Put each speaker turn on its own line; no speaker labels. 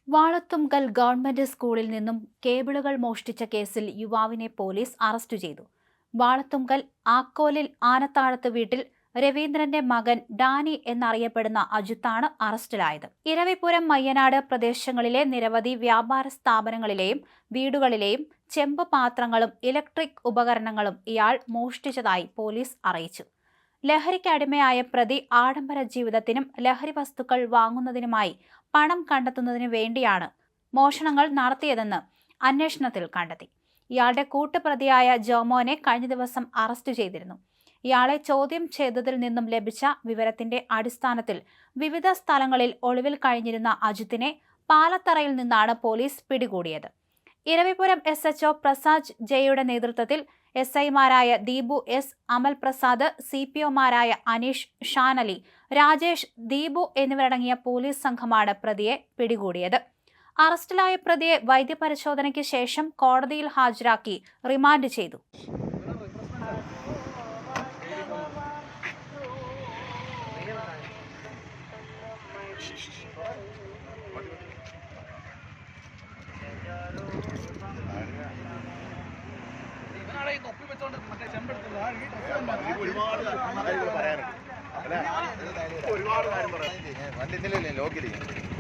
Valathunkal government സ്കൂളിൽ നിന്നും കേബിളുകൾ മോഷ്ടിച്ച കേസിൽ യുവാവിനെ പോലീസ് അറസ്റ്റ് ചെയ്തു. വാളത്തുങ്കൽ ആക്കോലിൽ ആനത്താഴത്ത് വീട്ടിൽ രവീന്ദ്രന്റെ മകൻ ഡാനി എന്നറിയപ്പെടുന്ന അജിത്താണ് അറസ്റ്റിലായത്. ഇരവിപുരം മയ്യനാട് പ്രദേശങ്ങളിലെ നിരവധി വ്യാപാര സ്ഥാപനങ്ങളിലെയും വീടുകളിലെയും ചെമ്പ് പാത്രങ്ങളും ഇലക്ട്രിക് ഉപകരണങ്ങളും ഇയാൾ മോഷ്ടിച്ചതായി പോലീസ് അറിയിച്ചു. ലഹരിക്കടിമയായ പ്രതി ആഡംബര ജീവിതത്തിനും ലഹരി വസ്തുക്കൾ വാങ്ങുന്നതിനുമായി പണം കണ്ടെത്തുന്നതിനു വേണ്ടിയാണ് മോഷണങ്ങൾ നടത്തിയതെന്ന് അന്വേഷണത്തിൽ കണ്ടെത്തി. ഇയാളുടെ കൂട്ടുപ്രതിയായ ജോമോനെ കഴിഞ്ഞ ദിവസം അറസ്റ്റ് ചെയ്തിരുന്നു. ഇയാളെ ചോദ്യം ചെയ്തതിൽ നിന്നും ലഭിച്ച വിവരത്തിന്റെ അടിസ്ഥാനത്തിൽ വിവിധ സ്ഥലങ്ങളിൽ ഒളിവിൽ കഴിഞ്ഞിരുന്ന അജിത്തിനെ പാലത്തറയിൽ നിന്നാണ് പോലീസ് പിടികൂടിയത്. ഇരവിപുരം SHO പ്രസാദ് ജെയുടെ നേതൃത്വത്തിൽ SIമാരായ ദീപു S, അമൽ പ്രസാദ്, CPOമാരായ അനീഷ്, ഷാനലി, രാജേഷ്, ദീപു എന്നിവരടങ്ങിയ പോലീസ് സംഘമാണ് പ്രതിയെ പിടികൂടിയത്. അറസ്റ്റിലായ പ്രതിയെ വൈദ്യപരിശോധനയ്ക്ക് ശേഷം കോടതിയിൽ ഹാജരാക്കി റിമാൻഡ് ചെയ്തു.
ഒരുപാട് കാര്യം പറയാം.